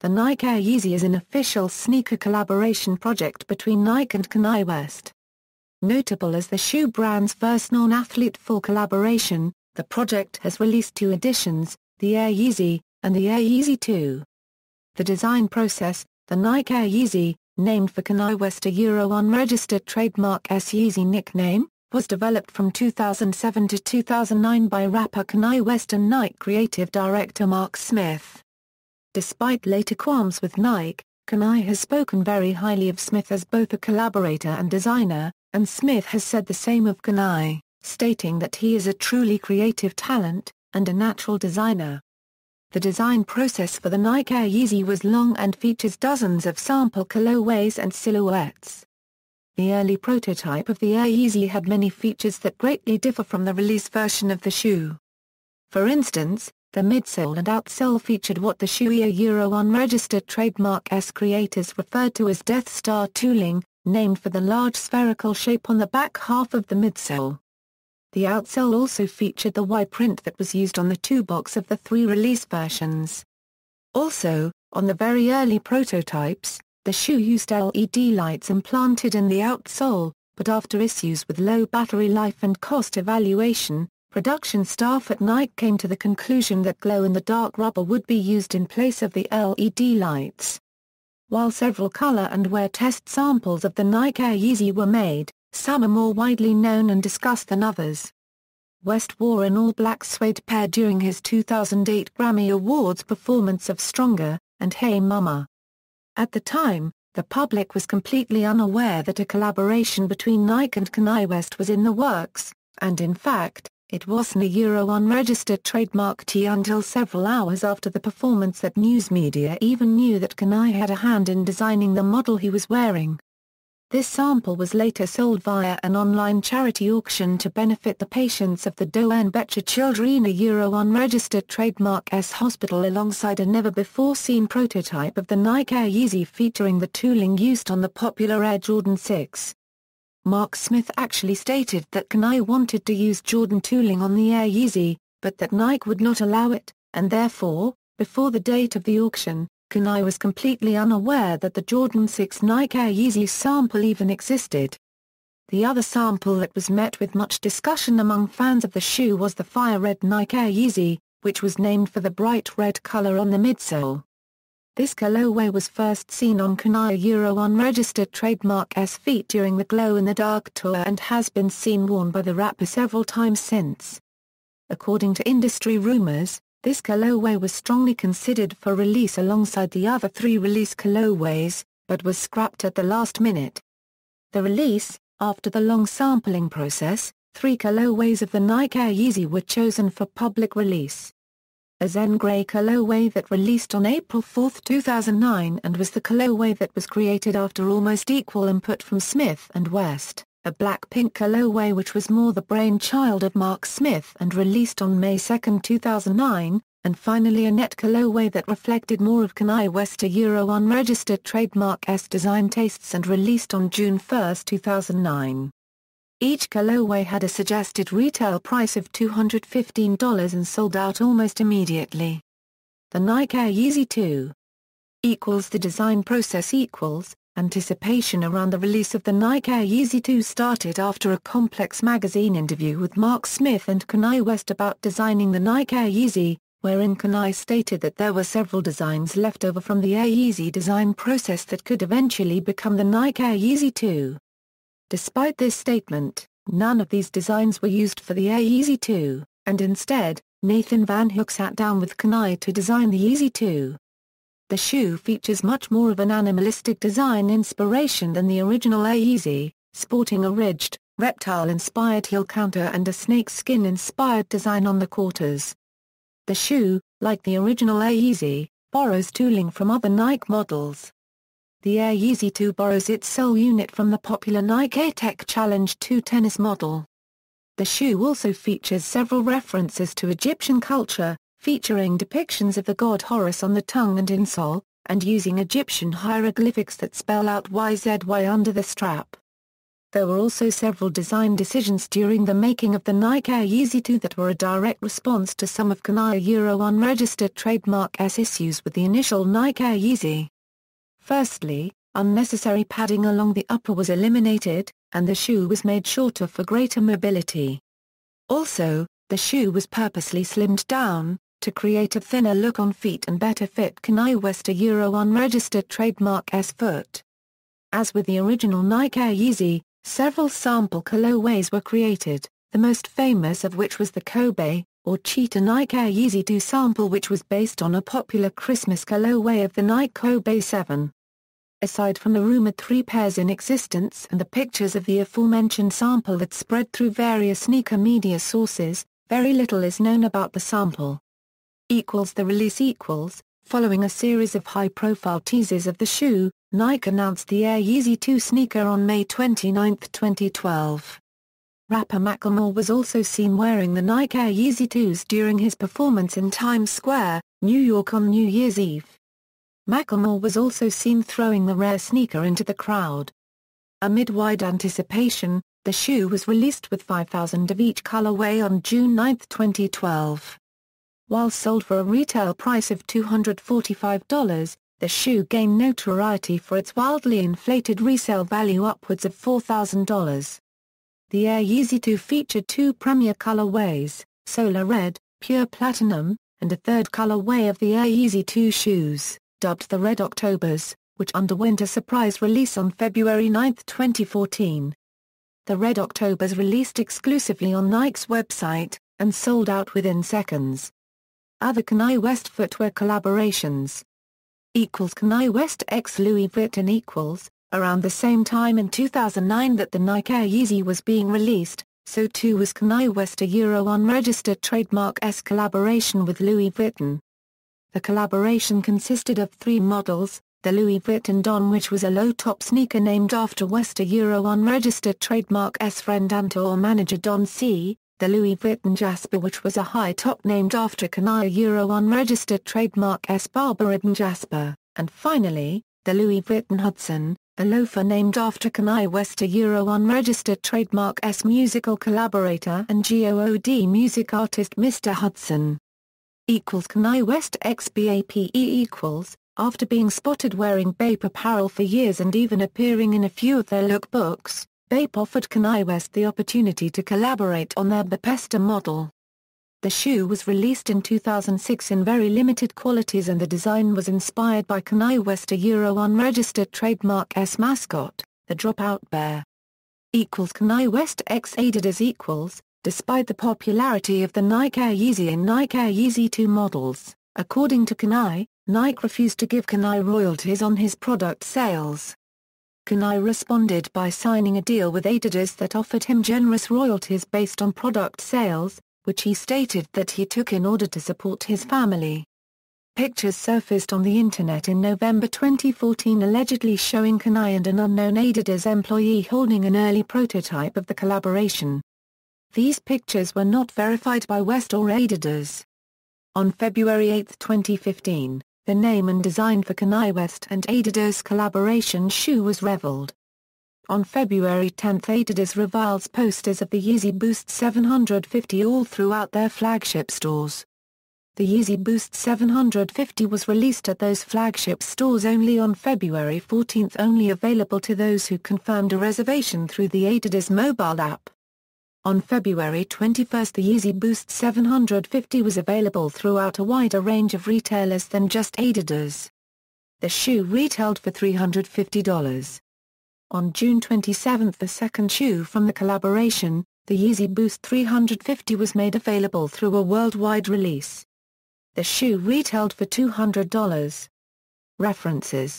the Nike Air Yeezy is an official sneaker collaboration project between Nike and Kanye West. Notable as the shoe brand's first non-athlete full collaboration, the project has released two editions, the Air Yeezy, and the Air Yeezy II. The design process, the Nike Air Yeezy, named for Kanye West a unregistered trademark Yeezy nickname, was developed from 2007 to 2009 by rapper Kanye West and Nike creative director Mark Smith. Despite later qualms with Nike, Kanye has spoken very highly of Smith as both a collaborator and designer, and Smith has said the same of Kanye, stating that he is a truly creative talent, and a natural designer. The design process for the Nike Air Yeezy was long and features dozens of sample colorways and silhouettes. The early prototype of the Air Yeezy had many features that greatly differ from the release version of the shoe. For instance, the midsole and outsole featured what the shoe unregistered trademark creators referred to as Death Star tooling, named for the large spherical shape on the back half of the midsole. The outsole also featured the Y print that was used on the toe box of the three release versions. Also, on the very early prototypes, the shoe used LED lights implanted in the outsole, but after issues with low battery life and cost evaluation, production staff at Nike came to the conclusion that glow-in-the-dark rubber would be used in place of the LED lights. While several color and wear test samples of the Nike Air Yeezy were made, some are more widely known and discussed than others. West wore an all-black suede pair during his 2008 Grammy Awards performance of Stronger and Hey Mama. At the time, the public was completely unaware that a collaboration between Nike and Kanye West was in the works, and in fact, it wasn't a unregistered trademark tee until several hours after the performance that news media even knew that Kanye had a hand in designing the model he was wearing. This sample was later sold via an online charity auction to benefit the patients of the Doane Betcher Children unregistered trademark hospital alongside a never-before-seen prototype of the Nike Air Yeezy featuring the tooling used on the popular Air Jordan 6. Mark Smith actually stated that Kanye wanted to use Jordan tooling on the Air Yeezy, but that Nike would not allow it, and therefore, before the date of the auction, Kanye was completely unaware that the Jordan 6 Nike Air Yeezy sample even existed. The other sample that was met with much discussion among fans of the shoe was the fire red Nike Air Yeezy, which was named for the bright red color on the midsole. This colorway was first seen on Kanye unregistered trademark feet during the Glow-in-the-Dark tour and has been seen worn by the rapper several times since. According to industry rumors, this colorway was strongly considered for release alongside the other three release colorways, but was scrapped at the last minute. The release, after the long sampling process, three colorways of the Nike Air Yeezy were chosen for public release. A Zen Grey colorway that released on April 4, 2009 and was the colorway that was created after almost equal input from Smith and West, a black-pink colorway which was more the brainchild of Mark Smith and released on May 2, 2009, and finally a net colorway that reflected more of Kanye West unregistered trademark design tastes and released on June 1, 2009. Each colorway had a suggested retail price of $215 and sold out almost immediately. The Nike Air Yeezy II equals the design process equals anticipation around the release of the Nike Air Yeezy II started after a Complex magazine interview with Mark Smith and Kanye West about designing the Nike Air Yeezy, wherein Kanye stated that there were several designs left over from the Air Yeezy design process that could eventually become the Nike Air Yeezy II. Despite this statement, none of these designs were used for the Air Yeezy II, and instead, Nathan Van Hook sat down with Kanye to design the Yeezy II. The shoe features much more of an animalistic design inspiration than the original Air Yeezy, sporting a ridged, reptile-inspired heel counter and a snakeskin-inspired design on the quarters. The shoe, like the original Air Yeezy, borrows tooling from other Nike models. The Air Yeezy II borrows its sole unit from the popular Nike Air Tech Challenge 2 tennis model. The shoe also features several references to Egyptian culture, featuring depictions of the god Horus on the tongue and insole, and using Egyptian hieroglyphics that spell out YZY under the strap. There were also several design decisions during the making of the Nike Air Yeezy II that were a direct response to some of Kanye Euro unregistered trademark S issues with the initial Nike Air Yeezy. Firstly, unnecessary padding along the upper was eliminated, and the shoe was made shorter for greater mobility. Also, the shoe was purposely slimmed down, to create a thinner look on feet and better fit Kanye West Euro unregistered trademark S foot. As with the original Nike Air Yeezy, several sample colorways were created, the most famous of which was the Kobe, or Cheetah Nike Air Yeezy II sample, which was based on a popular Christmas colorway of the Nike Kobe 7. Aside from the rumored 3 pairs in existence and the pictures of the aforementioned sample that spread through various sneaker media sources, very little is known about the sample. The release. Following a series of high-profile teases of the shoe, Nike announced the Air Yeezy II sneaker on May 29, 2012. Rapper Macklemore was also seen wearing the Nike Air Yeezy IIs during his performance in Times Square, New York on New Year's Eve. Macklemore was also seen throwing the rare sneaker into the crowd. Amid wide anticipation, the shoe was released with 5,000 of each colorway on June 9, 2012. While sold for a retail price of $245, the shoe gained notoriety for its wildly inflated resale value upwards of $4,000. The Air Yeezy II featured 2 premier colorways, Solar Red, Pure Platinum, and a third colorway of the Air Yeezy II shoes, dubbed the Red Octobers, which underwent a surprise release on February 9, 2014. The Red Octobers released exclusively on Nike's website, and sold out within seconds. Other Kanye West footwear collaborations. Kanye West x Louis Vuitton. Around the same time in 2009 that the Nike Air Yeezy was being released, so too was Kanye West Euro unregistered trademark S collaboration with Louis Vuitton. The collaboration consisted of 3 models, the Louis Vuitton Don, which was a low-top sneaker named after West Euro unregistered trademark S friend and tour manager Don C, the Louis Vuitton Jasper, which was a high top named after Kanye Euro unregistered trademark S Barbara Jasper, and finally, the Louis Vuitton Hudson, a loafer named after Kanye West Euro unregistered trademark S musical collaborator and GOOD music artist Mr. Hudson. Kanye West x BAPE. After being spotted wearing BAPE apparel for years and even appearing in a few of their lookbooks, BAPE offered Kanye West the opportunity to collaborate on their Bapesta model. The shoe was released in 2006 in very limited qualities, and the design was inspired by Kanye West Euro unregistered trademark S mascot, the Dropout Bear. Kanye West x Adidas. Despite the popularity of the Nike Air Yeezy and Nike Air Yeezy II models, according to Kanye, Nike refused to give Kanye royalties on his product sales. Kanye responded by signing a deal with Adidas that offered him generous royalties based on product sales, which he stated that he took in order to support his family. Pictures surfaced on the internet in November 2014 allegedly showing Kanye and an unknown Adidas employee holding an early prototype of the collaboration. These pictures were not verified by West or Adidas. On February 8, 2015, the name and design for Kanye West and Adidas collaboration shoe was revealed. On February 10, Adidas reveals posters of the Yeezy Boost 750 all throughout their flagship stores. The Yeezy Boost 750 was released at those flagship stores only on February 14, only available to those who confirmed a reservation through the Adidas mobile app. On February 21, the Yeezy Boost 750 was available throughout a wider range of retailers than just Adidas. The shoe retailed for $350. On June 27, the second shoe from the collaboration, the Yeezy Boost 350, was made available through a worldwide release. The shoe retailed for $200. References